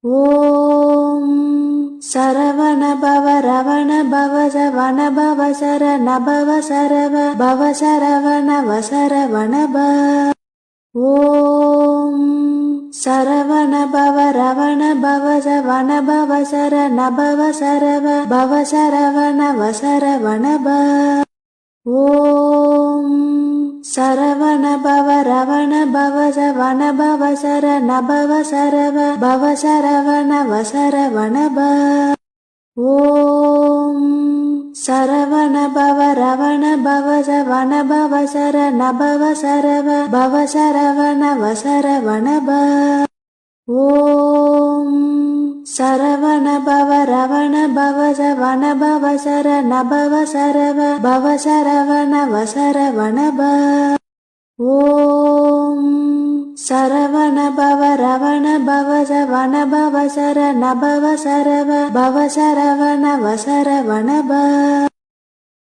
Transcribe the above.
ஓம் சரவண பவ ரவண பவ சவண பவ சரண பவ சரவ பவ சரவண வசரவண ப. ஓம் சரவண பவ ரவண பவ சவண பவ சரண பவ சரவ பவ சரவண வசரவண ப. ஓம் சரவண பவ ரவண பவ சவண பவ சரண பவ சரவ பவ சரவண வசரவண ப. ஓம் சரவண பவ ரவண பவ சவண பவ சரண பவ சரவ பவ சரவண வசரவண ப. ஓம் சரவண பவ ரவண பவ சவண பவ சரண பவ சரவ பவ சரவண வசரவண ப. ஓம் சரவண பவ ரவண பவ சவண பவ சரண பவ சரவ பவ சரவண வசரவண ப.